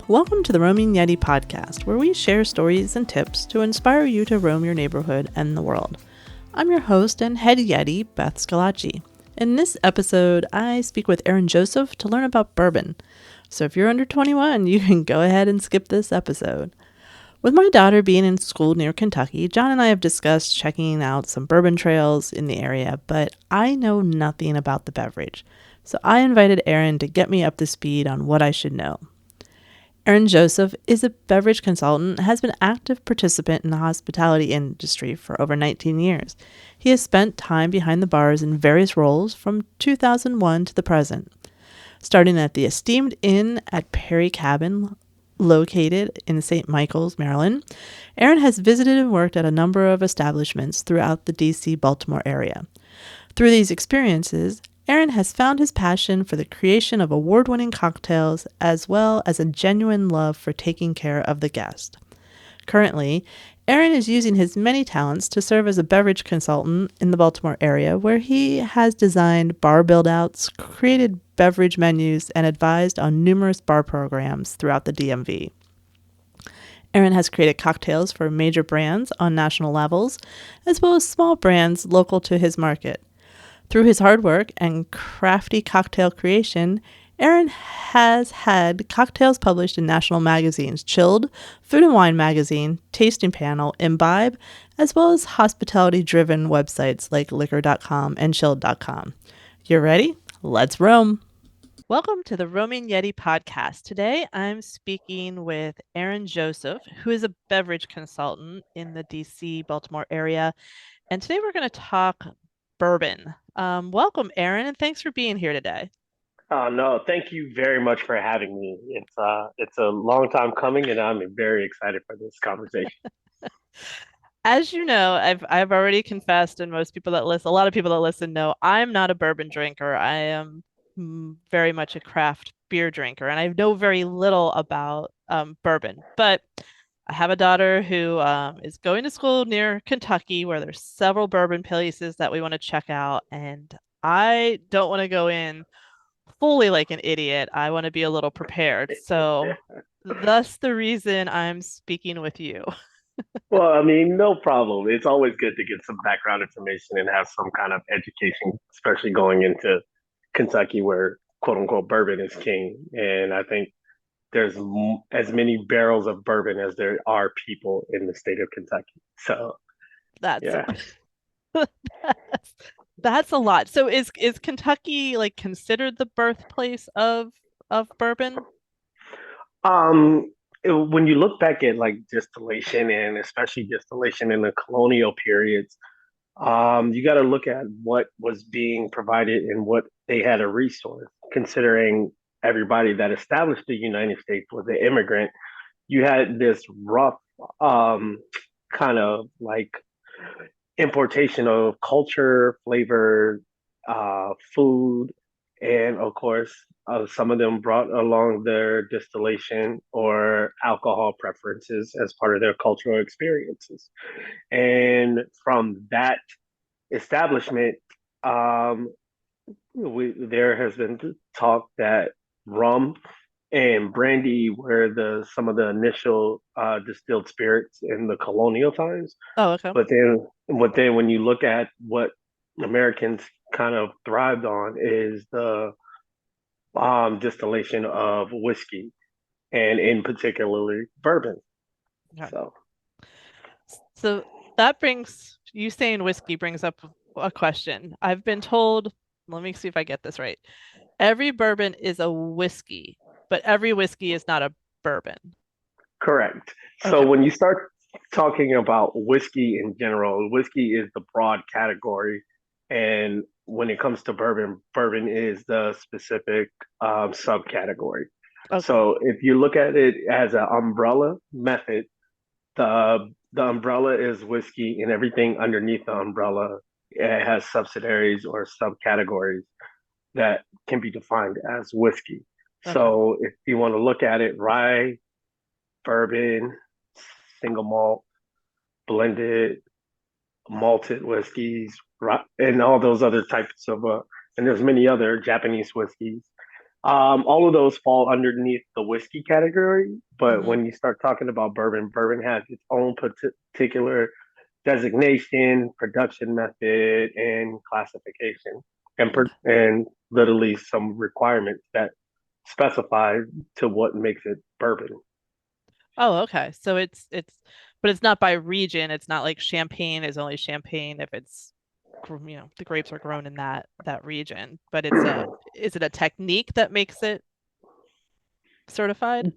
Welcome to the Roaming Yeti podcast, where we share stories and tips to inspire you to roam your neighborhood and the world. I'm your host and head Yeti, Beth Scalacci. In this episode, I speak with Aaron Joseph to learn about bourbon. So if you're under 21, you can go ahead and skip this episode. With my daughter being in school near Kentucky, John and I have discussed checking out some bourbon trails in the area, but I know nothing about the beverage. So I invited Aaron to get me up to speed on what I should know. Aaron Joseph is a beverage consultant and has been an active participant in the hospitality industry for over 19 years. He has spent time behind the bars in various roles from 2001 to the present. Starting at the Esteemed Inn at Perry Cabin, located in St. Micheals, Maryland, Aaron has visited and worked at a number of establishments throughout the D.C. Baltimore area. Through these experiences, Aaron has found his passion for the creation of award-winning cocktails as well as a genuine love for taking care of the guest. Currently, Aaron is using his many talents to serve as a beverage consultant in the Baltimore area, where he has designed bar build-outs, created beverage menus, and advised on numerous bar programs throughout the DMV. Aaron has created cocktails for major brands on national levels, as well as small brands local to his market. Through his hard work and crafty cocktail creation, Aaron has had cocktails published in national magazines Chilled, Food and Wine Magazine, Tasting Panel, Imbibe, as well as hospitality-driven websites like liquor.com and chilled.com. You ready? Let's roam! Welcome to the Roaming Yeti podcast. Today I'm speaking with Aaron Joseph, who is a beverage consultant in the DC, Baltimore area. And today we're going to talk bourbon. Welcome, Aaron, and thanks for being here today. No, thank you very much for having me. It's a long time coming, and I'm very excited for this conversation. As you know, I've already confessed, and most people that listen, a lot of people that listen know I'm not a bourbon drinker. I am very much a craft beer drinker, and I know very little about bourbon. But I have a daughter who is going to school near Kentucky, where there's several bourbon places that we want to check out, and I don't want to go in fully like an idiot. I want to be a little prepared. So thus the reason I'm speaking with you. Well, I mean, no problem. It's always good to get some background information and have some kind of education, especially going into Kentucky, where quote unquote bourbon is king. And I think there's as many barrels of bourbon as there are people in the state of Kentucky. So, That's yeah. that's, that's a lot. So is Kentucky like considered the birthplace of bourbon? Um, when you look back at like distillation and especially distillation in the colonial periods, you got to look at what was being provided and what they had a resource. Considering everybody that established the United States was an immigrant, you had this rough um, kind of like importation of culture, flavor, food, and of course, some of them brought along their distillation or alcohol preferences as part of their cultural experiences. And from that establishment, um, there has been talk that rum and brandy were the some of the initial distilled spirits in the colonial times. Oh, okay. But then when you look at what Americans kind of thrived on is the distillation of whiskey and in particularly bourbon. Okay. So So that brings you saying whiskey brings up a question. I've been told, let me see if I get this right. Every bourbon is a whiskey, but every whiskey is not a bourbon. correct. So Okay. when you start talking about whiskey in general, whiskey is the broad category. And when it comes to bourbon, bourbon is the specific subcategory. Okay. So if you look at it as an umbrella method, the umbrella is whiskey, and everything underneath the umbrella it has subsidiaries or subcategories that can be defined as whiskey. Okay. So if you want to look at it, rye, bourbon, single malt, blended, malted whiskeys, and all those other types of, and there's many other Japanese whiskeys. All of those fall underneath the whiskey category, but Hmm. when you start talking about bourbon, bourbon has its own particular designation, production method, and classification, and literally some requirements that specify to what makes it bourbon. Oh, okay. So but it's not by region. It's not like champagne is only champagne if it's, the grapes are grown in that region. But is it a technique that makes it certified?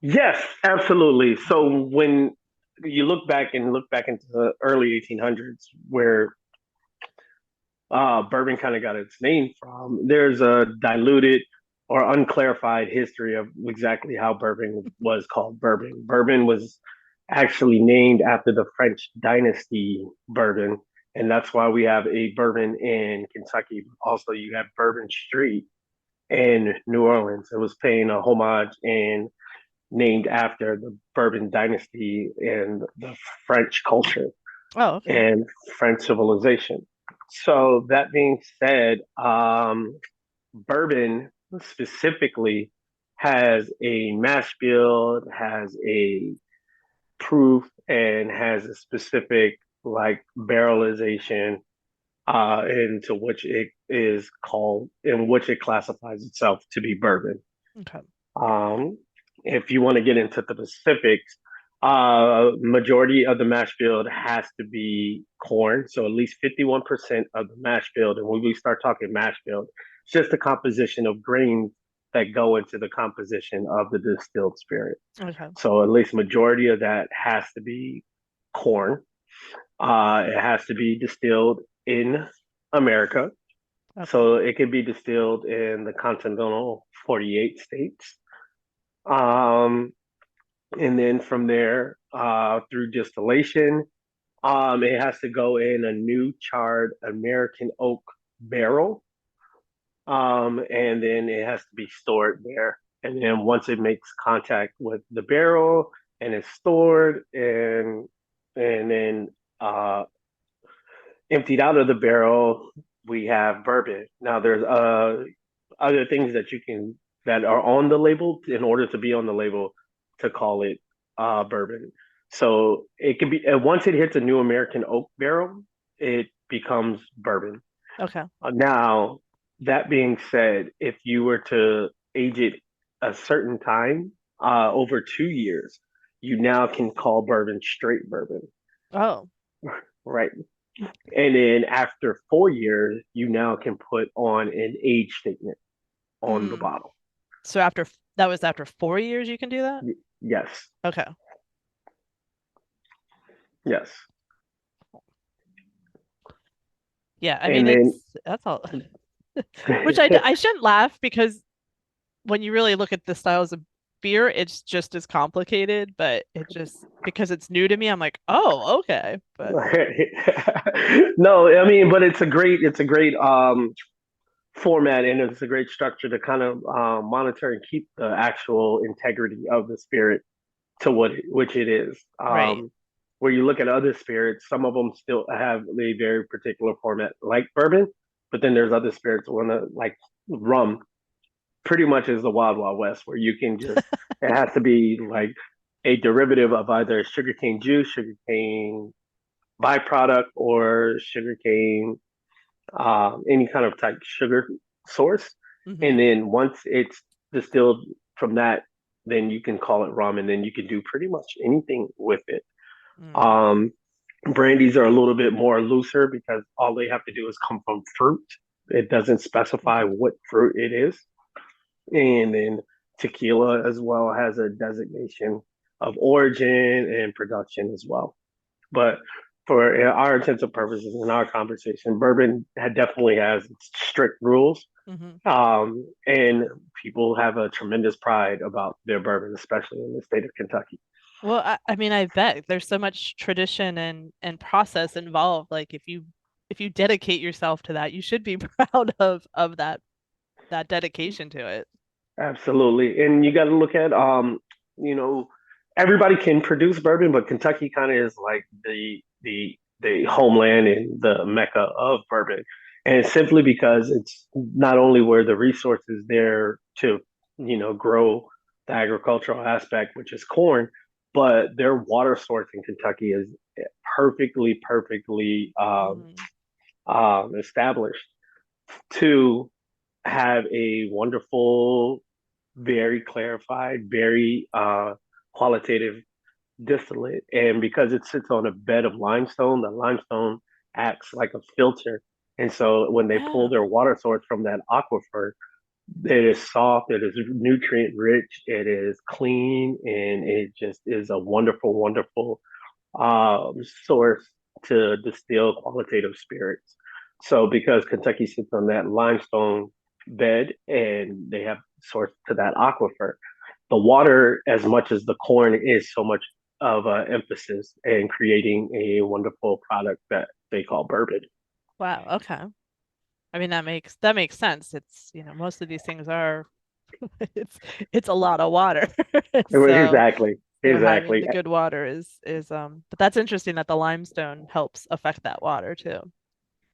Yes, absolutely. So when you look back into the early 1800s, where bourbon kind of got its name from, there's a diluted or unclarified history of exactly how bourbon was called bourbon. Bourbon was actually named after the French dynasty Bourbon, and that's why we have a bourbon in Kentucky. Also, you have Bourbon Street in New Orleans. It was paying a homage and named after the Bourbon dynasty and the French culture Oh, okay. and French civilization. So that being said, bourbon specifically has a mash bill, has a proof, and has a specific like barrelization into which it is called, in which it classifies itself to be bourbon. Okay. Um, if you want to get into the specifics, majority of the mash bill has to be corn. So at least 51% of the mash bill. And when we start talking mash bill, it's just the composition of grains that go into the composition of the distilled spirit. Okay. So at least majority of that has to be corn. It has to be distilled in America. Okay. So it can be distilled in the continental 48 states. Um, and then from there, through distillation, it has to go in a new charred American oak barrel. And then it has to be stored there. And then once it makes contact with the barrel and it's stored and then emptied out of the barrel, we have bourbon. Now there's other things that are on the label in order to be on the label to call it bourbon. So it can be once it hits a new American oak barrel, it becomes bourbon. Okay. Now that being said, if you were to age it a certain time, over 2 years, you now can call bourbon straight bourbon, Oh. right? And then after 4 years, you now can put on an age statement on the Mm. bottle. So that was after 4 years you can do that? Yes, Okay. yes. Yeah, I mean And then that's all. Which I shouldn't laugh because when you really look at the styles of beer, it's just as complicated, but it just because it's new to me, I'm like, oh, okay. But no, I mean, but it's a great format and it's a great structure to kind of monitor and keep the actual integrity of the spirit to which it is. right. Where you look at other spirits, some of them still have a very particular format, like bourbon, but then there's other spirits like rum. Pretty much is the wild wild west, where you can just it has to be like a derivative of either sugarcane juice, sugarcane byproduct, or sugarcane any kind of type sugar source. Hmm. And then once it's distilled from that, then you can call it rum, and then you can do pretty much anything with it. Mm. Um, Brandies are a little bit more looser because all they have to do is come from fruit. It doesn't specify Okay. what fruit it is. And then tequila as well has a designation of origin and production as well. But for our intents and purposes in our conversation, bourbon definitely has strict rules. Hmm. And people have a tremendous pride about their bourbon, especially in the state of Kentucky. Well, I mean, I bet there's so much tradition and process involved. Like if you dedicate yourself to that, you should be proud of that dedication to it. Absolutely. And you got to look at, you know, everybody can produce bourbon, but Kentucky kind of is like the homeland and the mecca of bourbon. And simply because it's not only were the resources there to, grow the agricultural aspect, which is corn, but their water source in Kentucky is perfectly Mm. established to have a wonderful, very clarified, very qualitative distillate. And because it sits on a bed of limestone, the limestone acts like a filter. And so when they pull Oh, their water source from that aquifer, it is soft, it is nutrient rich, it is clean, and it just is a wonderful source to distill qualitative spirits. So because Kentucky sits on that limestone bed and they have source to that aquifer, the water, as much as the corn, is so much of an emphasis in creating a wonderful product that they call bourbon. wow. Okay. I mean, that makes sense. It's, most of these things are it's it's a lot of water. So Exactly, having exactly. the good water is but that's interesting that the limestone helps affect that water too.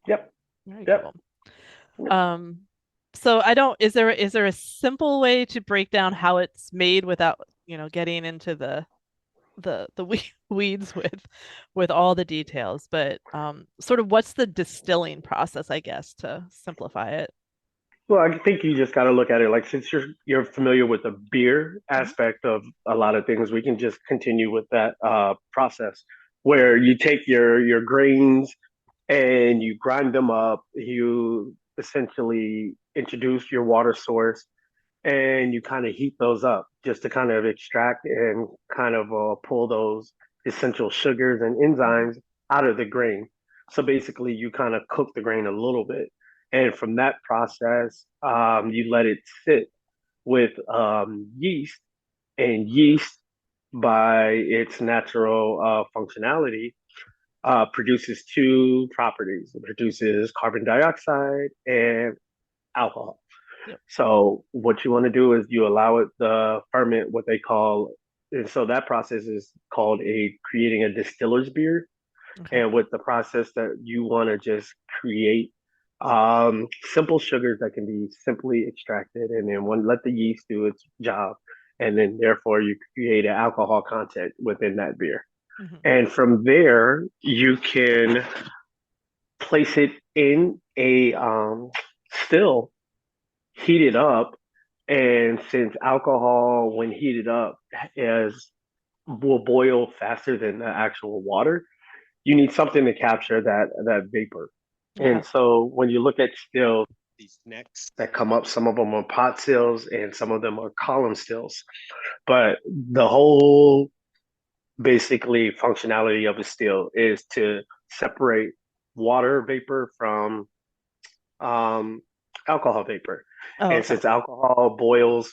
Yep, Very yep. cool. Um, so I don't, is there a simple way to break down how it's made without, getting into the weeds with all the details, but sort of what's the distilling process, I guess, to simplify it? Well, I think you just got to look at it like since you're familiar with the beer Mhm. aspect of a lot of things, we can just continue with that process where you take your grains and you grind them up. You essentially introduce your water source and you kind of heat those up just to kind of extract and kind of pull those essential sugars and Mhm. enzymes out of the grain. So basically, you kind of cook the grain a little bit, and from that process, you let it sit with yeast, and yeast, by its natural functionality, produces two properties. It produces carbon dioxide and alcohol. Yep. So what you want to do is you allow it to ferment what they call, and so that process is called a creating a distiller's beer. Okay. And with the process that you want to just create simple sugars that can be simply extracted, and then let the yeast do its job, and then therefore you create an alcohol content within that beer. Hmm. And from there, you can place it in a still, heat it up, and since alcohol, when heated up, is will boil faster than the actual water, you need something to capture that vapor. Okay. And so when you look at stills, these necks that come up, some of them are pot stills and some of them are column stills. But the whole basically functionality of a still is to separate water vapor from um, alcohol vapor. Oh, And okay. since alcohol boils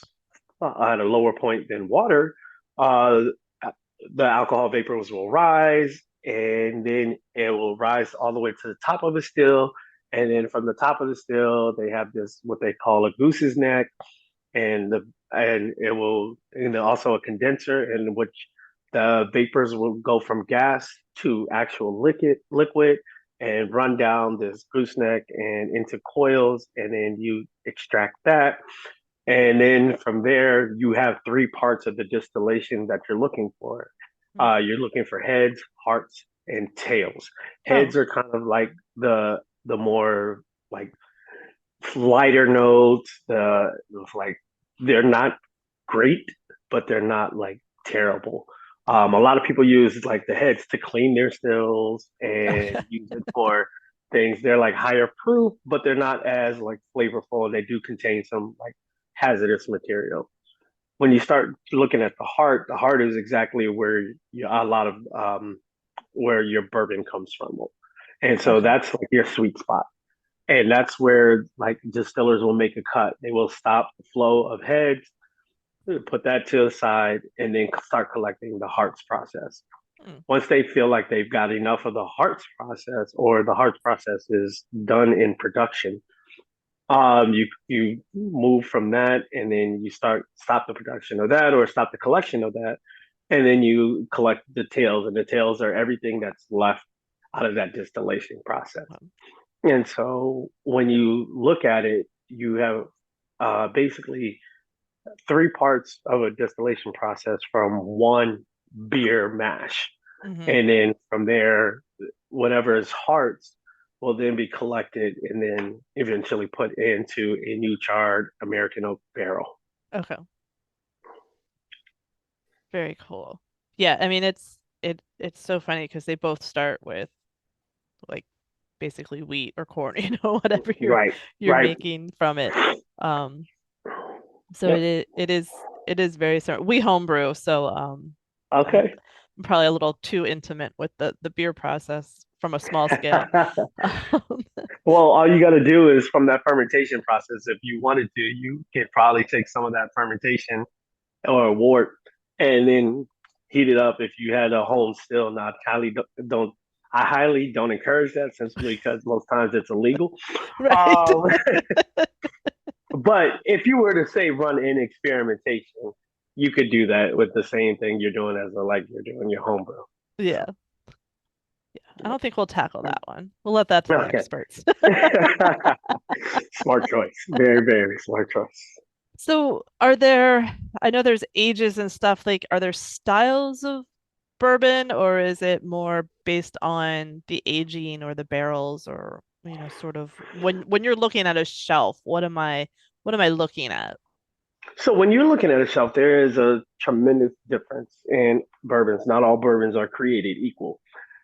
at a lower point than water, uh, the alcohol vapors will rise and then it will rise all the way to the top of the still. And then from the top of the still, they have this what they call a goose's neck, and it will, and also a condenser in which the vapors will go from gas to actual liquid and run down this gooseneck and into coils, and then you extract that. And then from there, you have three parts of the distillation that you're looking for. Hmm. You're looking for heads, hearts, and tails. Oh, Heads are kind of like the more like lighter notes. Like they're not great, but they're not like terrible. A okay. lot of people use like the heads to clean their stills Okay. and use it for things. They're like higher proof, but they're not as like flavorful. They do contain some like hazardous material. When you start looking at the heart is exactly where a lot of where your bourbon comes from, and so Okay. that's like your sweet spot. And that's where like distillers will make a cut. They will stop the flow of heads, put that to the side, and then start collecting the hearts process. Mm. Once they feel like they've got enough of the hearts process, or the hearts process is done in production, you move from that, and then you stop the production of that, or stop the collection of that, and then you collect the tails, and the tails are everything that's left out of that distillation process. And so when you look at it, you have basically three parts of a distillation process from one beer mash. Hmm. And then from there, whatever is hearts will then be collected and then eventually put into a new charred American oak barrel. Okay. Very cool. Yeah, I mean it's so funny because they both start with like basically wheat or corn, whatever Right, you're right. making from it. Um, so Yep. it is very similar. We homebrew, so I'm Okay. probably a little too intimate with the beer process from a small scale. Um, Well, all you got to do is from that fermentation process, if you wanted to, you could probably take some of that fermentation or wort and then heat it up if you had a home still. Not highly don't I highly don't encourage that simply because most times it's illegal. right. Um, but if you were to say run in experimentation, you could do that with the same thing you're doing as a like you're doing your homebrew. Yeah. I don't think we'll tackle that one. We'll let that to the Okay. experts. Smart choice. Very, very smart choice. So, I know there's ages and stuff, like, are there styles of bourbon, or is it more based on the aging or the barrels, or, sort of when you're looking at a shelf, what am I looking at? So when you're looking at a shelf, there is a tremendous difference in bourbons. Not all bourbons are created equal.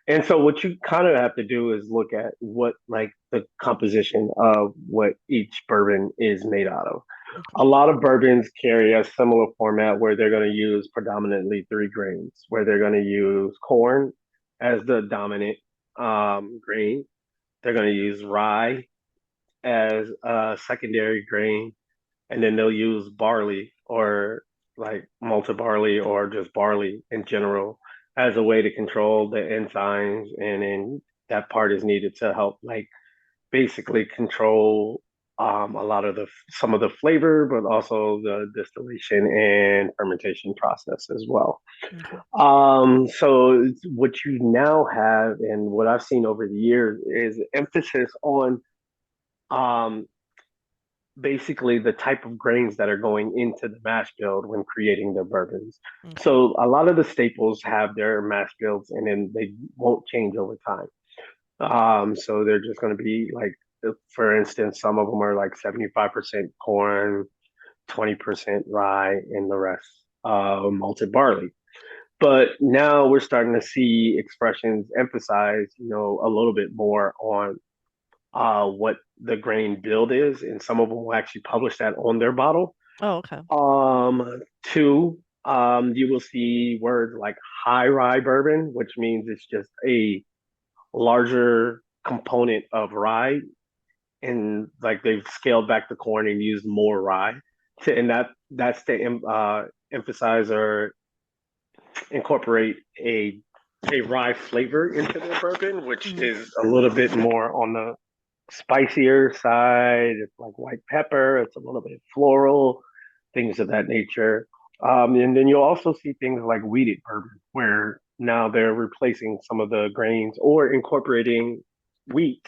And so what you kind of have to do is look at what like the composition of what each bourbon is made out of. Okay. A lot of bourbons carry a similar format where they're going to use predominantly three grains, where they're going to use corn as the dominant grain. They're going to use rye as a secondary grain, and then they'll use barley or like malted barley or just barley in general as a way to control the enzymes, and then that part is needed to help like basically control a lot of the some of the flavor, but also the distillation and fermentation process as well. Okay. So what you now have, and what I've seen over the years, is emphasis on um, basically the type of grains that are going into the mash bill when creating their bourbons. Okay. So a lot of the staples have their mash bills, and then they won't change over time. So they're just going to be like, for instance, some of them are like 75% corn, 20% rye, and the rest malted barley. But now we're starting to see expressions emphasize, a little bit more on what the grain build is, and some of them will actually publish that on their bottle. Oh, okay. Two, you will see words like high rye bourbon, which means it's just a larger component of rye, and like they've scaled back the corn and used more rye, and that's to emphasize or incorporate a rye flavor into their bourbon, which Mm. is a little bit more on the spicier side. It's like white pepper. It's a little bit floral, things of that nature. And then you'll also see things like wheated bourbon, where now they're replacing some of the grains or incorporating wheat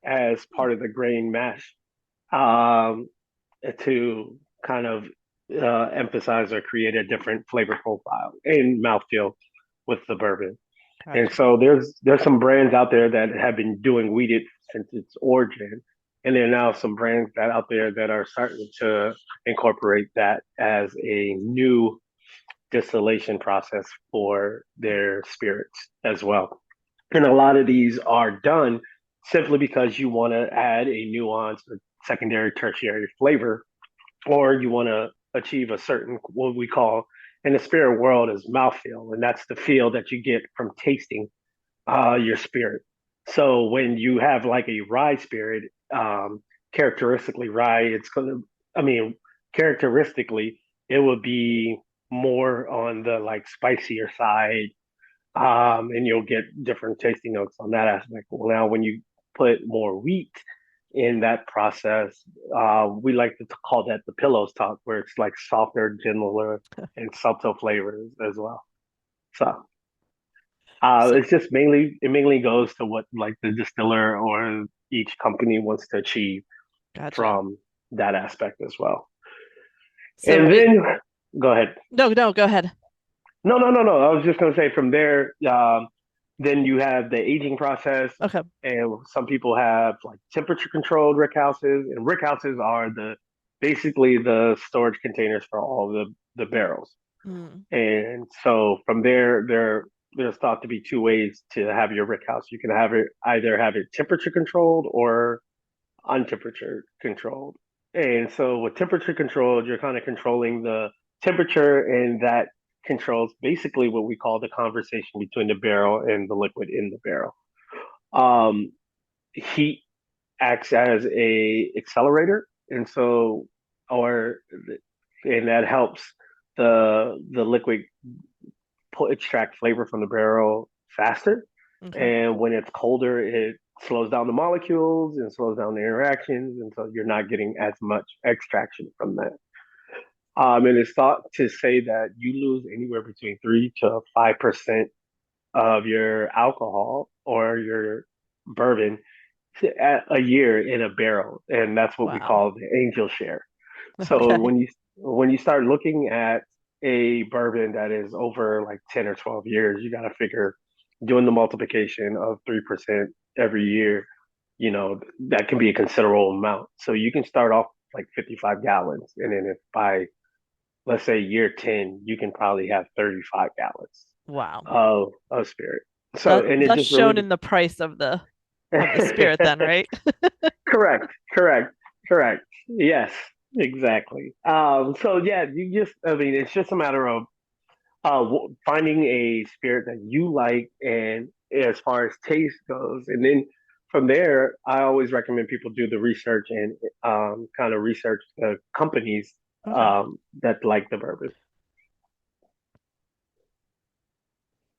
as part of the grain mash um, to kind of emphasize or create a different flavor profile and mouthfeel with the bourbon. And Gotcha. so there's some brands out there that have been doing wheated since its origin, and there are now some brands that out there that are starting to incorporate that as a new distillation process for their spirits as well. And a lot of these are done simply because you want to add a nuance or secondary, tertiary flavor, or you want to achieve a certain what we call in the spirit world is mouthfeel, and that's the feel that you get from tasting your spirit. So when you have like a rye spirit, characteristically rye, it's gonna, I mean, characteristically, it would be more on the like spicier side, and you'll get different tasting notes on that aspect. Well, now when you put more wheat in that process, we like to call that the pillows talk, where it's like softer, gentler, and subtle flavors as well. So So, it's just mainly it mainly goes to what like the distiller or each company wants to achieve Gotcha. from that aspect as well. So And it, then go ahead. no, no, go ahead. No. I was just going to say from there, then you have the aging process, Okay. and some people have like temperature controlled rick houses, and rick houses are the basically the storage containers for all the barrels. Mm, And so from there's thought to be two ways to have your rick house. You can have it either have it temperature controlled or untemperature controlled. And so with temperature controlled, you're kind of controlling the temperature, and that controls basically what we call the conversation between the barrel and the liquid in the barrel. Um, Heat acts as a accelerator, and so or and that helps the liquid extract flavor from the barrel faster. okay. And when it's colder, it slows down the molecules and slows down the interactions, and so you're not getting as much extraction from that. And it's thought to say that you lose anywhere between 3 to 5% of your alcohol or your bourbon a year in a barrel, and that's what we Wow. call the angel share. So Okay. when you start looking at a bourbon that is over like 10 or 12 years, you got to figure doing the multiplication of 3% every year, that can be a considerable amount. So you can start off like 55 gallons, and then if by let's say year 10, you can probably have 35 gallons Wow. of spirit. So That and it that's just shown really in the price of the spirit then, right? correct, correct, correct. Yes, exactly. So yeah, I mean, it's just a matter of finding a spirit that you like, and as far as taste goes, and then from there, I always recommend people do the research and kind of research the companies Okay. that like the bourbon.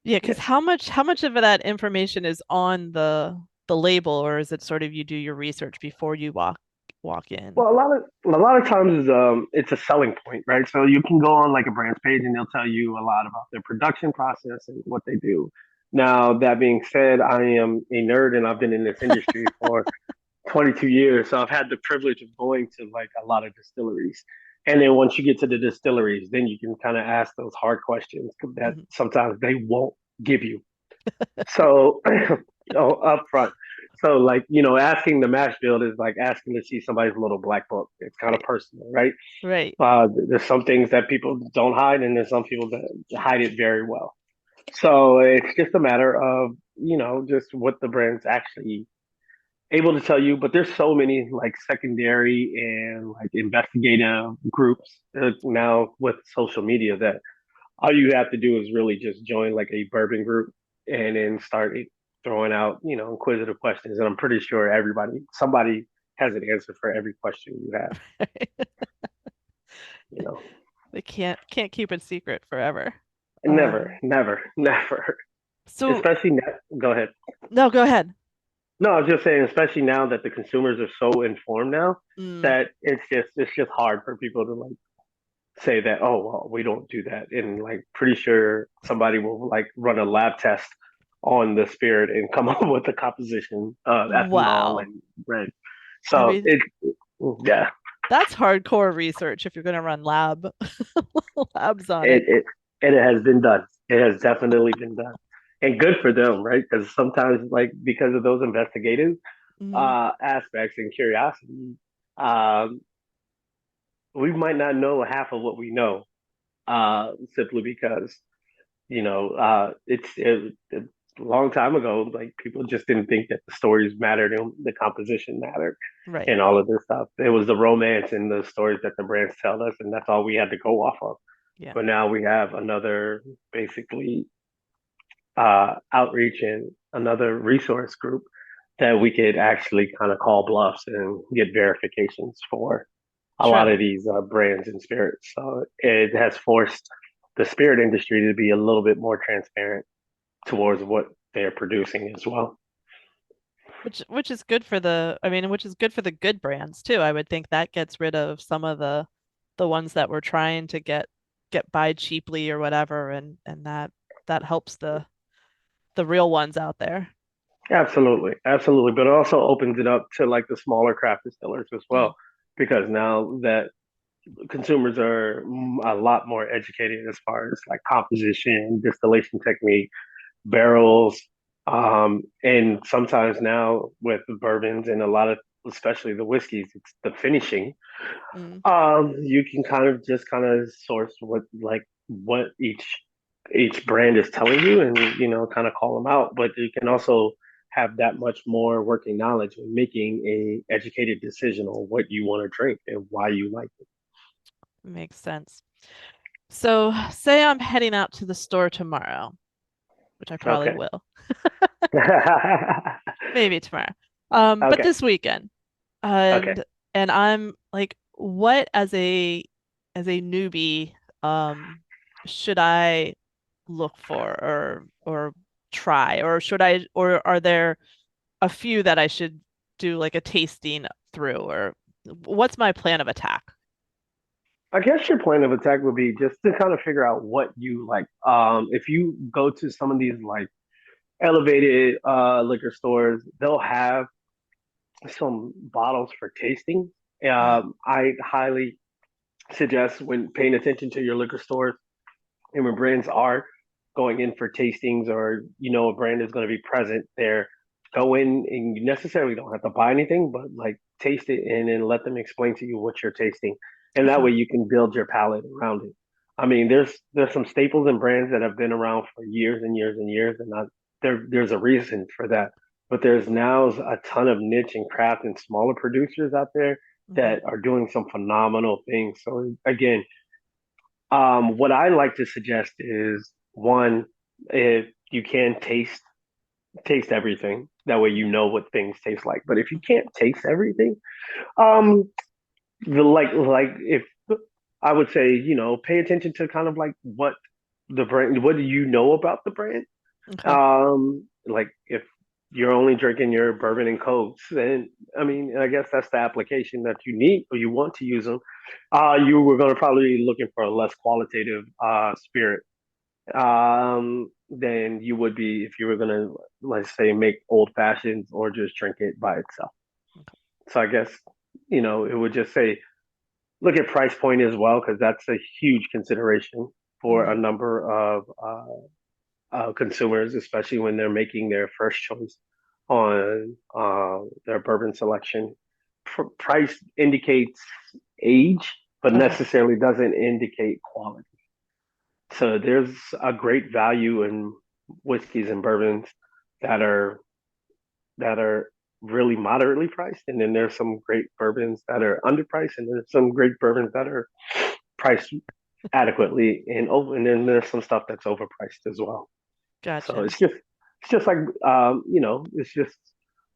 Yeah, because Yes. how much of that information is on the label, or is it sort of you do your research before you walk in? Well, a lot of times it's a selling point, right? So you can go on like a brand's page and they'll tell you a lot about their production process and what they do. Now, that being said, I am a nerd and I've been in this industry for 22 years, so I've had the privilege of going to like a lot of distilleries. And then once you get to the distilleries, then you can kind of ask those hard questions that Mhm. sometimes they won't give you. So, up front. So, like, asking the mash bill is like asking to see somebody's little black book. It's kind of Right. personal, right? Right. There's some things that people don't hide, and there's some people that hide it very well. So, it's just a matter of, just what the brand's actually able to tell you. But there's so many like secondary and like investigative groups now with social media that all you have to do is really just join like a bourbon group and then start throwing out, inquisitive questions. And I'm pretty sure somebody has an answer for every question you have, you know. They can't keep it secret forever. Never, never, never. So Especially now, go ahead. no, go ahead. No, I was just saying, especially now that the consumers are so informed now Mm, that it's just hard for people to like say that, oh well, we don't do that, and like pretty sure somebody will like run a lab test on the spirit and come up with a composition of ethanol wow. and bread. I So mean, yeah, that's hardcore research if you're going to run labs on it, it. it and it has been done. It has definitely been done, and good for them, right? Because sometimes like because of those investigative Hmm. aspects and curiosity, um, we might not know half of what we know simply because it's a long time ago. Like people just didn't think that the stories mattered and the composition mattered Right. and all of this stuff. It was the romance and the stories that the brands tell us, and that's all we had to go off of. Yeah. But now we have another basically outreach and another resource group that we could actually kind of call bluffs and get verifications for a lot True. of these brands and spirits. So it has forced the spirit industry to be a little bit more transparent towards what they're producing as well. Which is good for which is good for the good brands too. I would think that gets rid of some of the ones that were trying to get by cheaply or whatever, and that helps the real ones out there. Absolutely, absolutely. But it also opens it up to like the smaller craft distillers as Mm, well, because now that consumers are a lot more educated as far as like composition, distillation technique, barrels, and sometimes now with the bourbons and a lot of, especially the whiskeys, it's the finishing. mm, You can kind of source what each brand is telling you, and kind of call them out. But you can also have that much more working knowledge when making a educated decision on what you want to drink and why you like makes sense. So, say I'm heading out to the store tomorrow, which I it. probably Okay. will, maybe tomorrow. But Okay. this weekend, Okay. and I'm like, what as a newbie, should I look for or try, or should I, or are there a few that I should do like a tasting through, or what's my plan of attack? I guess your plan of attack would be just to kind of figure out what you like. If you go to some of these like elevated liquor stores, they'll have some bottles for tasting. Mm, I highly suggest when paying attention to your liquor stores and when brands are going in for tastings, or a brand is going to be present there, go in and you necessarily don't have to buy anything, but like taste it and then let them explain to you what you're tasting, and that okay. way you can build your palate around it. I mean, there's some staples and brands that have been around for years and years and years, and there's a reason for that. But there's now a ton of niche and craft and smaller producers out there Hmm. that are doing some phenomenal things. So again, what I like to suggest is one, if you can taste everything, that way you know what things taste like. But if you can't taste everything, um, like if I would say, pay attention to kind of like what the brand, what do you know about the brand? Okay. Like if you're only drinking your bourbon and cokes, then I mean, I guess that's the application that you need or you want to use them. You were going to probably be looking for a less qualitative spirit than you would be if you were going to, let's say, make old fashions or just drink it by itself. Okay. So I guess it would just say look at price point as well, because that's a huge consideration for a Hmm. number of consumers, especially when they're making their first choice on their bourbon selection. Price indicates age, but Okay. necessarily doesn't indicate quality. So there's a great value in whiskeys and bourbons that are that are really moderately priced, and then there's some great bourbons that are underpriced, and there's some great bourbons that are priced adequately, and then there's some stuff that's overpriced as well. So Gotcha. it's just like it's just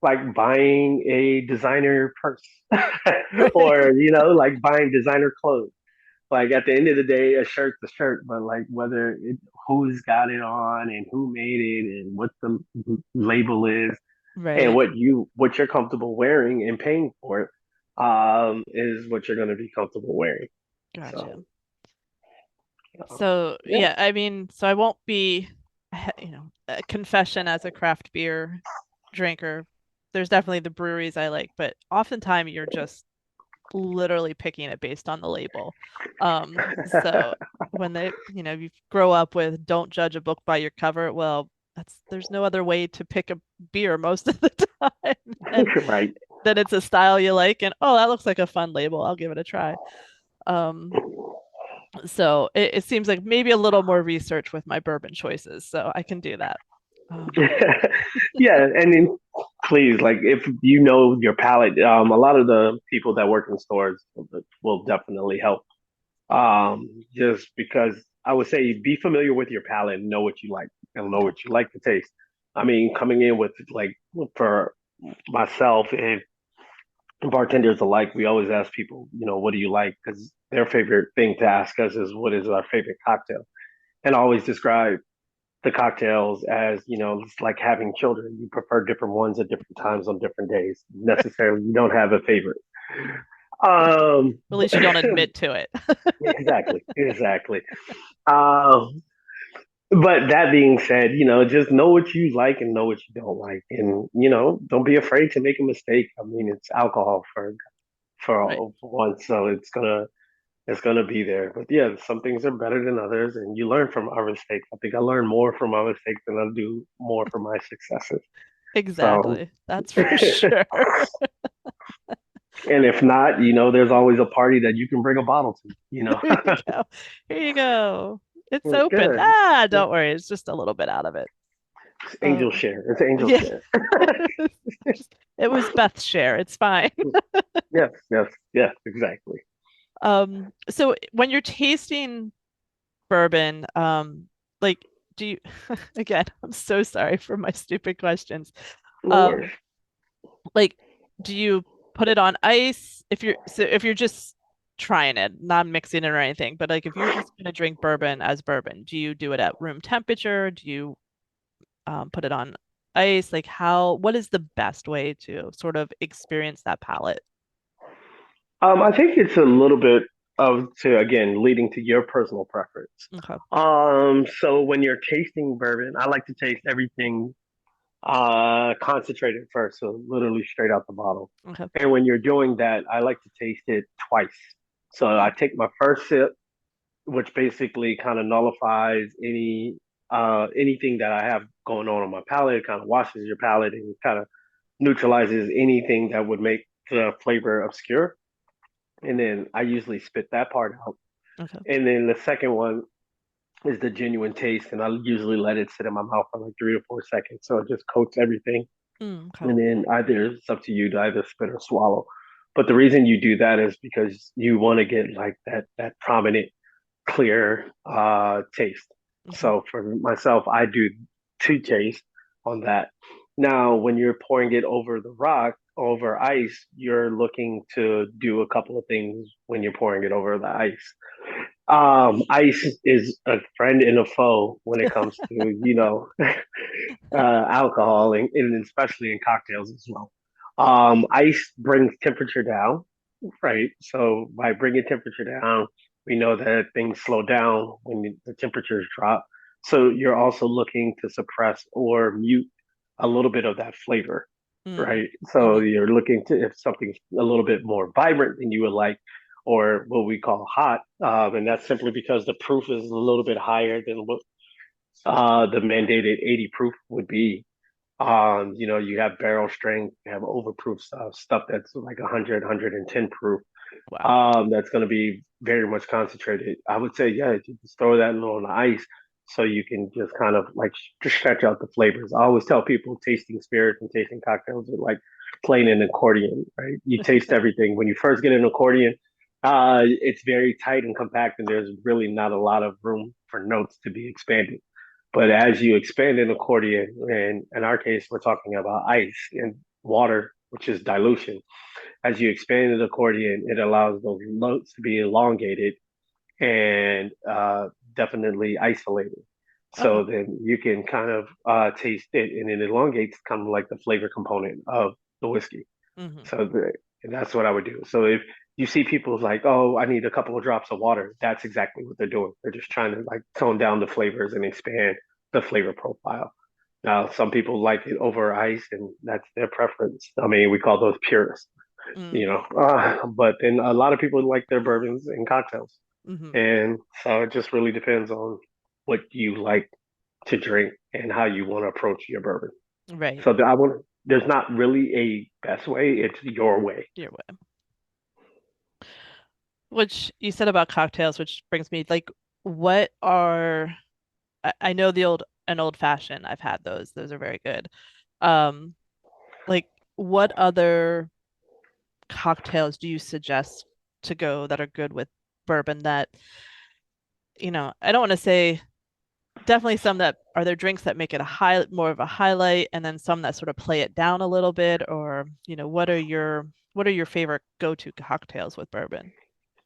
like buying a designer purse Right. or like buying designer clothes. Like at the end of the day, a shirt's a shirt, but like who's got it on and who made it and what the label is and Right. what you're comfortable wearing and paying for it is what you're going to be comfortable wearing. Gotcha. So So, yeah. yeah, I mean, so I won't be, a confession as a craft beer drinker. There's definitely the breweries I like, but oftentimes you're just literally picking it based on the label. So when you grow up with don't judge a book by your cover, well, there's no other way to pick a beer most of the time. And Right. then it's a style you like, and oh, that looks like a fun label. I'll give it a try. Um, so it seems like maybe a little more research with my bourbon choices, so I can do that. Um, Yeah, and then please, like if you know your palate, a lot of the people that work in stores will definitely help. Just because I would say be familiar with your palate and know what you like and know okay. what you like to taste. I mean, coming in with like for myself and bartenders alike, we always ask people, what do you like? Because their favorite thing to ask us is what is our favorite cocktail, and always describe the cocktails as it's like having children. You prefer different ones at different times on different days. Necessarily, you don't have a favorite. Um, At least you don't admit to it. exactly, exactly. Um, But that being said, just know what you like and know what you don't like, and don't be afraid to make a mistake. I mean, it's alcohol Right. for one, so it's gonna be there. But yeah, some things are better than others, and you learn from our mistakes. I think I learn more from my mistakes than I do more from my successes. So, Exactly. That's for and sure. if not, there's always a party that you can bring a bottle to. Here you go. Here you go. It's open. Good. Ah, don't worry. It's just a little bit out of it. It's angel Um, share. It's angel yeah. share. It was Beth's share. It's fine. Yes, yes, yes, exactly. So when you're tasting bourbon, like do you again, I'm so sorry for my stupid questions. No worries. Um, like do you put it on ice if you're just trying it, not mixing it or anything, but like if you're just gonna drink bourbon as bourbon, do you do it at room temperature? Do you put it on ice? Like what is the best way to sort of experience that palate? I think it's a little bit of to again leading to your personal preference. Okay. So when you're tasting bourbon, I like to taste everything concentrated first, so literally straight out the bottle. Okay. And when you're doing that, I like to taste it twice. So I Hmm. take my first sip, which basically kind of nullifies anything that I have going on my palate. It kind of washes your palate and kind of neutralizes anything that would make the flavor obscure. And then I usually spit that part out. Okay. And then the second one is the genuine taste, and I usually let it sit in my mouth for like 3 to 4 seconds, so it just coats everything. Okay. And then either it's up to you to either spit or swallow. But the reason you do that is because you want to get like that prominent, clear taste. Okay. So for myself, I do two tastes on that. Now, when you're pouring it over the rock, over ice, you're looking to do a couple of things when you're pouring it over the ice. Ice is a friend and a foe when it comes to, alcohol and especially in cocktails as well. Ice brings temperature down, right? So by bringing temperature down, we know that things slow down when the temperatures drop. So you're also looking to suppress or mute a little bit of that flavor, Mm. right? So Hmm. you're looking to if something's a little bit more vibrant than you would like, or what we call hot, and that's simply because the proof is a little bit higher than what the mandated 80 proof would be. You have barrel strength, you have overproof stuff that's like 100, 110 proof. Wow. That's going to be very much concentrated. I would say, yeah, you just throw that little on the ice so you can just kind of like just stretch out the flavors. I always tell people tasting spirits and tasting cocktails are like playing an accordion, right? You taste everything. When you first get an accordion, it's very tight and compact, and there's really not a lot of room for notes to be expanded. But as you expand an accordion, and in our case, we're talking about ice and water, which is dilution. As you expand an accordion, it allows those notes to be elongated and definitely isolated. Okay. So then you can kind of taste it, and it elongates kind of like the flavor component of the whiskey. Hmm. So and that's what I would do. So if you see people like, oh, I need a couple of drops of water, that's exactly what they're doing. They're just trying to like tone down the flavors and expand the flavor profile. Now, some people like it over ice, and that's their preference. I mean, we call those purists, Okay. but then a lot of people like their bourbons and cocktails. Hmm. And so it just really depends on what you like to drink and how you want to approach your bourbon. Right. So there's not really a best way, it's your way. Your way. Which you said about cocktails, which brings me like, what are I know an old fashioned. I've had those. Those are very good. Um, like what other cocktails do you suggest to go that are good with bourbon that, I don't want to say definitely some that are there drinks that make it a high more of a highlight and then some that sort of play it down a little bit or, what are your favorite go-to cocktails with bourbon?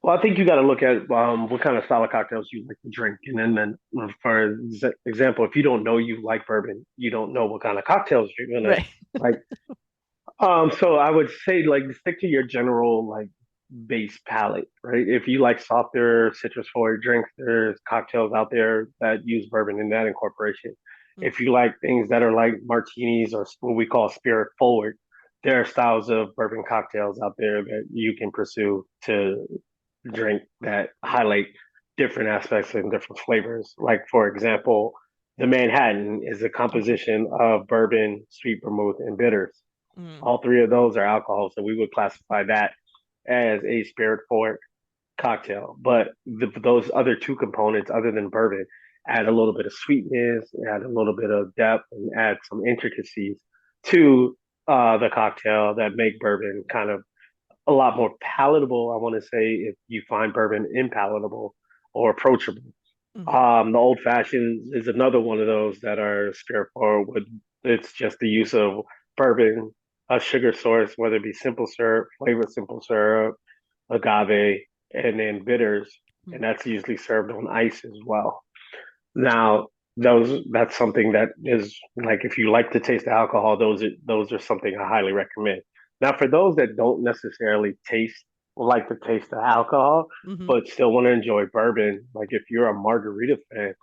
Well, I think you got to look at what kind of style of cocktails you like to drink, and then for example, if you don't know you like bourbon, you don't know what kind of cocktails you're gonna Right. like. So I would say like stick to your general like base palate, right? If you like softer citrus forward drinks, there's cocktails out there that use bourbon in that incorporation. Mm, If you like things that are like martinis or what we call spirit forward, there are styles of bourbon cocktails out there that you can pursue to drink that highlight different aspects and different flavors. Like, for example, the Manhattan is a mhm, composition of bourbon, sweet vermouth, and bitters. mm, All three of those are alcohol, so we would classify that as a spirit forward cocktail. But those other two components, other than bourbon, add a little bit of sweetness, add a little bit of depth, and add some intricacies to the cocktail that make bourbon kind of a lot more palatable. I want to say if you find bourbon impalatable or approachable. mhm, The old fashioned is another one of those that are spirit forward. With it's just the use of bourbon, a sugar source, whether it be simple syrup, flavored simple syrup, agave, and then bitters, mm. and that's usually served on ice as well. Now, that's something that is like if you like to taste the alcohol, those are something I highly recommend. Now, for those that don't necessarily taste like to taste the alcohol, Mhm. but still want to enjoy bourbon, like if you're a margarita fan,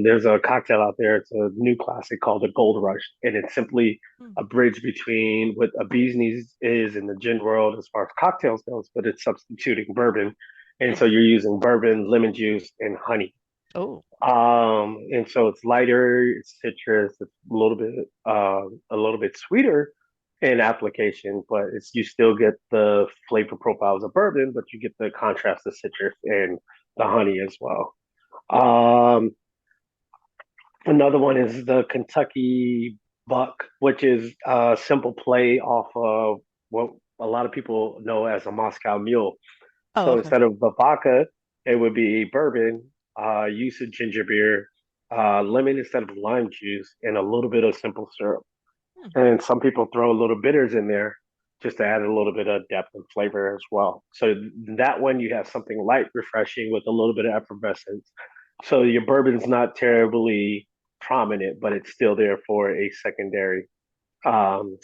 there's a cocktail out there. It's a new classic called the Gold Rush, and it's simply Mm. a bridge between what a bee's knees is in the gin world as far as cocktails goes, but it's substituting bourbon, and Mm. so you're using bourbon, lemon juice, and honey. Oh. And so it's lighter, it's citrus, it's a little bit sweeter in application, but it's you still get the flavor profiles of bourbon, but you get the contrast of citrus and the honey as well. Um, Another one is the Kentucky Buck, which is a simple play off of what a lot of people know as a Moscow Mule. Oh, So okay. instead of the vodka, it would be bourbon, use of ginger beer, lemon instead of lime juice, and a little bit of simple syrup. Hmm. And some people throw a little bitters in there just to add a little bit of depth and flavor as well. So that one you have something light, refreshing with a little bit of effervescence. So your bourbon's not terribly prominent, but it's still there for um,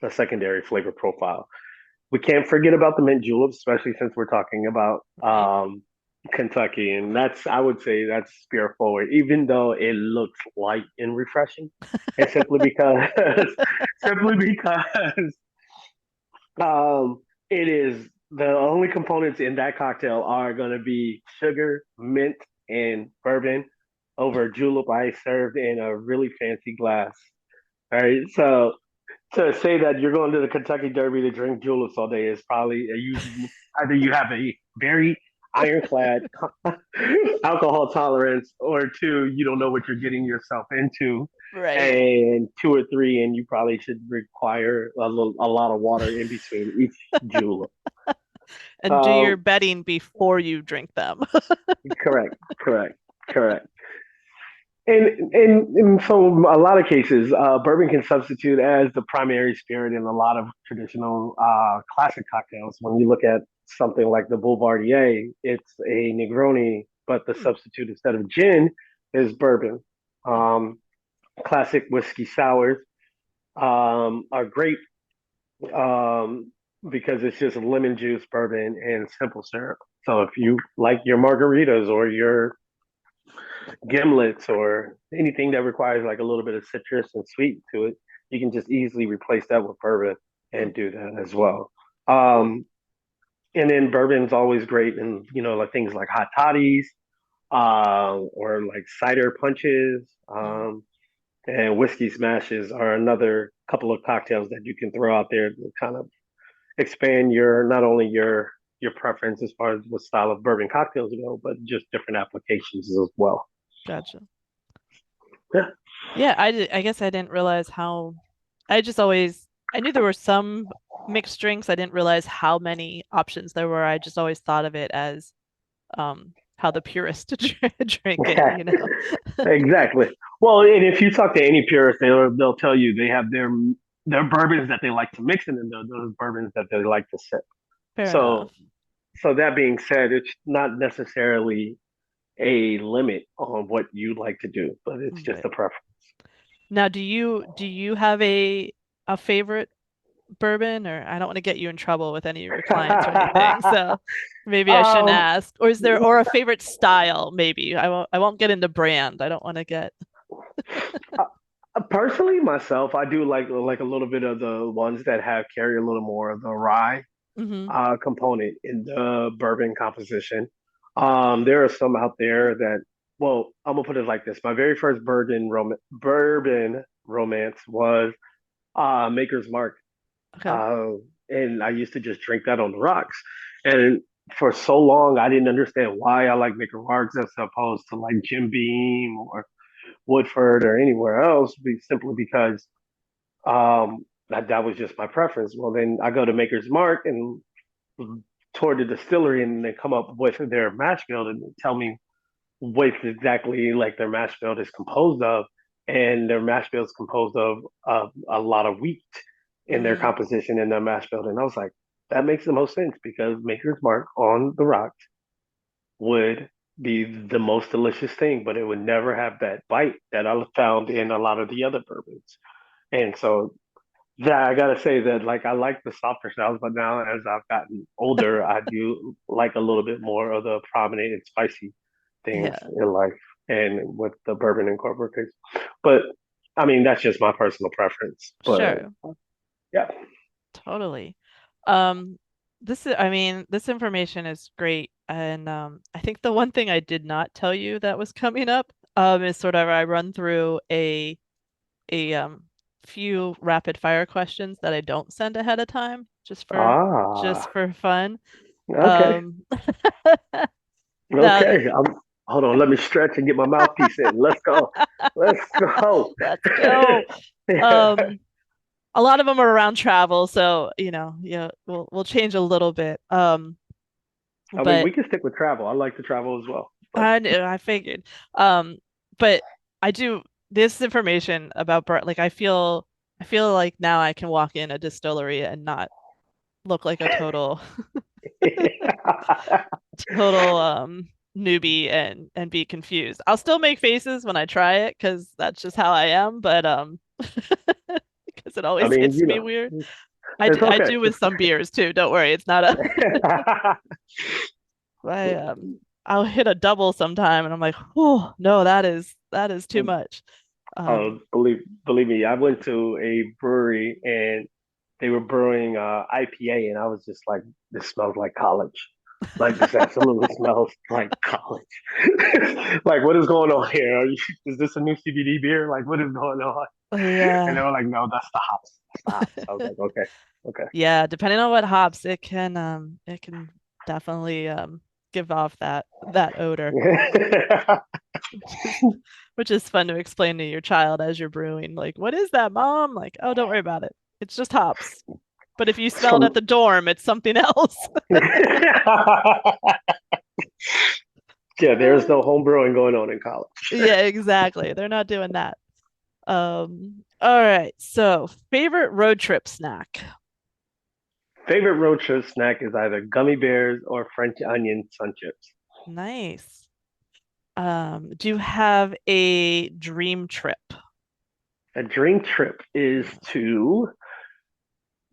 a secondary flavor profile. We can't forget about the mint juleps, especially since we're talking about Right. Kentucky, and that's I would say that's spirit forward, even though it looks light and refreshing, and simply because it is the only components in that cocktail are going to be sugar, mint, and bourbon over julep ice served in a really fancy glass. All right, so to say that you're going to the Kentucky Derby to drink juleps all day is probably either you have a very ironclad alcohol tolerance, or two, you don't know what you're getting yourself into, Right. and two or three, and you probably should require a lot of water in between each julep. And do your Um, betting before you drink them. Correct, correct, correct. And so a lot of cases, bourbon can substitute as the primary spirit in a lot of traditional classic cocktails. When you look at something like the Boulevardier, it's a Negroni, but the Hmm, substitute instead of gin is bourbon. hmm. Um, Classic whiskey sours are great um, because it's just lemon juice, bourbon, and simple syrup. So if you like your margaritas or your gimlets or anything that requires like a little bit of citrus and sweet to it, you can just easily replace that with bourbon Hmm. and do that as well. Um, and then bourbon's always great, and like things like hot toddies, or like cider punches, Hmm. and whiskey smashes are another couple of cocktails that you can throw out there to kind of expand your not only your preference as far as what style of bourbon cocktails go, but just different applications as well. Gotcha. Yeah. Yeah, I guess I didn't realize how I just always I knew there were some mixed drinks. I didn't realize how many options there were. I just always thought of it as how the purists drink it, you know. Exactly. Well, and if you talk to any purist, they'll tell you they have their bourbons that they like to mix, and then those bourbons that they like to sip. Fair enough. So, so that being said, it's not necessarily a limit on what you like to do, but it's just Right. a preference. Now, do you have a favorite bourbon, or I don't want to get you in trouble with any of your clients or anything. So maybe I shouldn't um, ask. Or is there, or a favorite style? Maybe I won't get into brand. I don't want to get. Personally, myself, I do like a little bit of the ones that have carry a little more of the rye Hmm. component in the bourbon composition. There are some out there that, well, I'm gonna put it like this: my very first bourbon romance was Maker's Mark, Okay. uh, and I used to just drink that on the rocks. And for so long, I didn't understand why I like Maker's Marks as opposed to like Jim Beam or Woodford or anywhere else, simply because that was just my preference. Well, then I go to Maker's Mark and toward the distillery, and they come up with their mash bill and tell me what exactly like their mash bill is composed of, and their mash bill is composed of a lot of wheat in their Mm, composition in their mash bill. And I was like, that makes the most sense because Maker's Mark on the rocks would be the most delicious thing, but it would never have that bite that I found in a lot of the other bourbons. And so, yeah, I gotta say that like I like the softer styles, but now as I've gotten older, I do like a little bit more of the prominent and spicy things yeah, in life, and with the bourbon incorporated. But I mean, that's just my personal preference. But sure. yeah, Totally. I mean, this information is great. And I think the one thing I did not tell you that was coming up is sort of I run through a few rapid fire questions that I don't send ahead of time just ah, for fun. okay, Um now okay. Hold on, let me stretch and get my mouthpiece in. Let's go, let's go. let's go. Um a lot of them are around travel, so yeah, we'll change a little bit. I mean, But we can stick with travel. I like to travel as well, but I knew, I figured. But I do this information about like I feel like now I can walk in a distillery and not look like a total newbie and be confused. I'll still make faces when I try it because that's just how I am, but because it I always mean, hits me weird. it's I okay. do with some beers too. Don't worry, it's not a uh, I I'll hit a double sometime and I'm like, oh no, that is too much. Um, believe me, I went to a brewery and they were brewing IPA, and I was just like, this smells like college. Like this absolutely smells like college. Like, what is going on here? Is this a new CBD beer? Like, what is going on? And they yeah. were like, no, that's the hops. That's the hops. I was like, okay, okay. Yeah, depending on what hops, it can definitely give off that odor, which is which is fun to explain to your child as you're brewing. Like, what is that, mom? Like, oh, don't worry about it. It's just hops. But if you smell it at So the dorm, it's something else. yeah, there's no home brewing going on in college. Yeah, exactly. They're not doing that. All right. So, favorite road trip snack. Favorite road trip snack is either gummy bears or French onion sun chips. Nice. Do you have a dream trip? A dream trip is to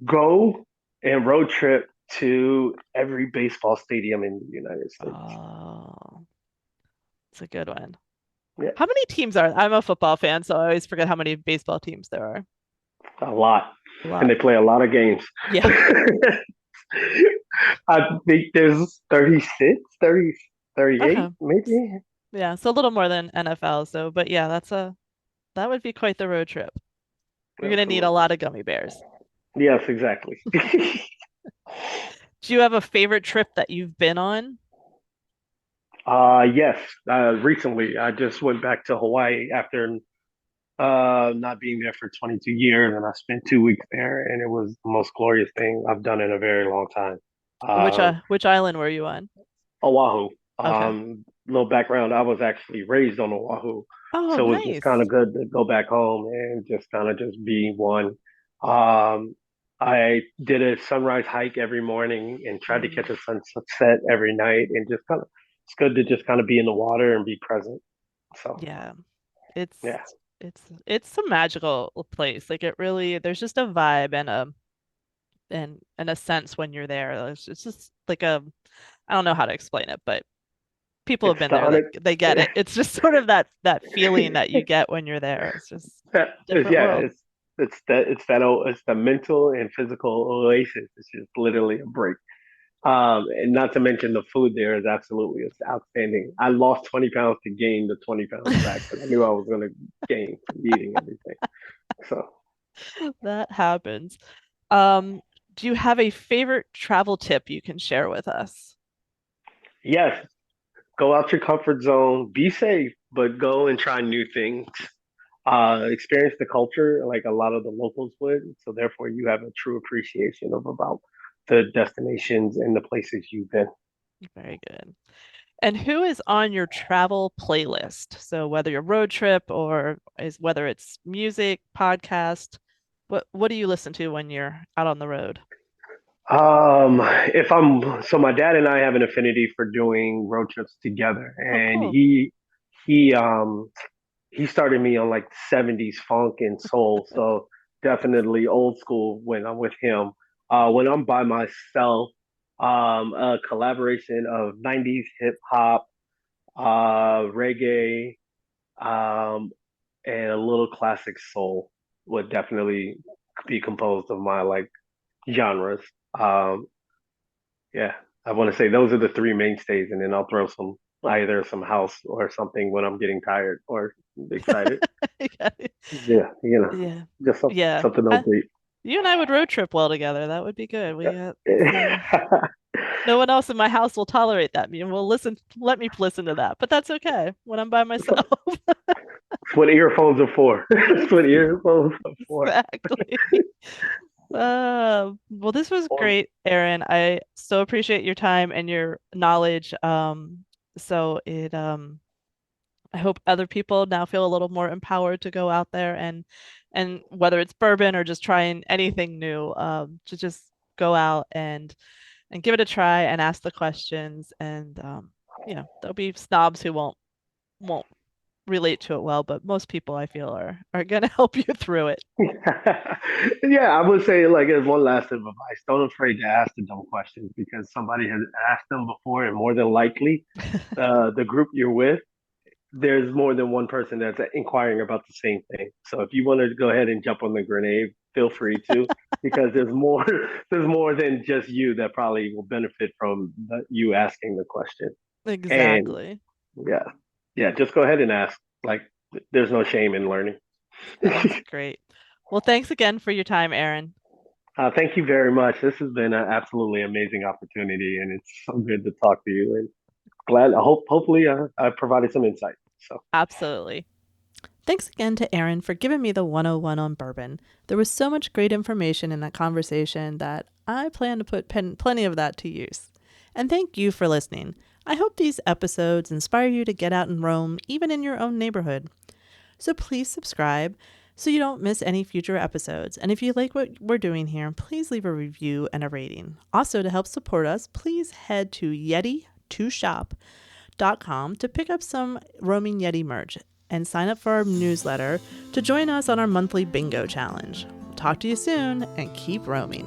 go and road trip to every baseball stadium in the United States. Oh, it's a good one. Yeah, How many teams are? I'm a football fan, so I always forget how many baseball teams there are. a lot. A And lot. they play a lot of games. Yeah. I think there's 36, 30, Okay. 38, maybe. Yeah, so a little more than NFL. So, but yeah, that would be quite the road trip. You're gonna need a Absolutely. lot of gummy bears. Yes, exactly. Do you have a favorite trip that you've been on? Yes. Recently, I just went back to Hawaii after not being there for 22 years, and I spent 2 weeks there, and it was the most glorious thing I've done in a very long time. Uh, Which island were you on? Oahu. Okay. Little background: I was actually raised on Oahu, Oh, so it was just kind of nice. good to go back home and just kind of just be one. Um, I did a sunrise hike every morning and tried to Mm, catch a sunset every night, and just kind of it's good to just kind of be in the water and be present. So yeah. It's yeah, it's a magical place. Like it really, there's just a vibe and in a sense when you're there. It's just like I don't know how to explain it, but people have It's been the there, un- they get it. It's just sort of that feeling that you get when you're there. It's just different yeah, world. it's the mental and physical oasis. It's just literally a break. And not to mention the food there is absolutely it's outstanding. I lost 20 pounds to gain the 20 pounds back because I knew I was going to gain from eating everything. So, That happens. Um, do you have a favorite travel tip you can share with us? yes, go out your comfort zone, be safe, but go and try new things. Experience the culture like a lot of the locals would. So, therefore, you have a true appreciation of about the destinations and the places you've been. Very good. And who is on your travel playlist? So whether your road trip or is whether it's music, podcast, what do you listen to when you're out on the road? If I'm so my dad and I have an affinity for doing road trips together, Oh, and cool. he he started me on like 70s funk and soul, so definitely old school when I'm with him. When I'm by myself, a collaboration of 90s hip hop, reggae, um, and a little classic soul would definitely be composed of my like genres. Um, yeah, I want to say those are the three mainstays, and then I'll throw some either some house or something when I'm getting tired or excited. Yeah. Yeah, Yeah. just Yeah. something upbeat. You and I would road trip well together. That would be good. Yeah. No one else in my house will tolerate that. I will let me listen to that, but that's okay when I'm by myself. It's what earphones are for. It's what earphones are for. Exactly. Well, this was Well, great, Aaron. I so appreciate your time and your knowledge. So I hope other people now feel a little more empowered to go out there and whether it's bourbon or just trying anything new, to just go out and give it a try and ask the questions. And there'll be snobs who won't relate to it well, but most people I feel are gonna help you through it. yeah, I would say like as one last bit of advice, don't afraid to ask the dumb questions because somebody has asked them before, and more than likely, the group you're with there's more than one person that's inquiring about the same thing. So if you want to go ahead and jump on the grenade, feel free to, because there's more there's more than just you that probably will benefit from you asking the question. And Exactly. yeah, yeah, just go ahead and ask. Like there's no shame in learning. That's great. Well, thanks again for your time, Aaron. Thank you very much. This has been an absolutely amazing opportunity, and it's so good to talk to you. And glad, hopefully, I provided some insight. So. Absolutely. Thanks again to Aaron for giving me the 101 on bourbon. There was so much great information in that conversation that I plan to put plenty of that to use. And thank you for listening. I hope these episodes inspire you to get out and roam, even in your own neighborhood. So please subscribe so you don't miss any future episodes. And if you like what we're doing here, please leave a review and a rating. Also, to help support us, please head to yeti2shop.com to pick up some Roaming Yeti merch and sign up for our newsletter to join us on our monthly bingo challenge. Talk to you soon and keep roaming.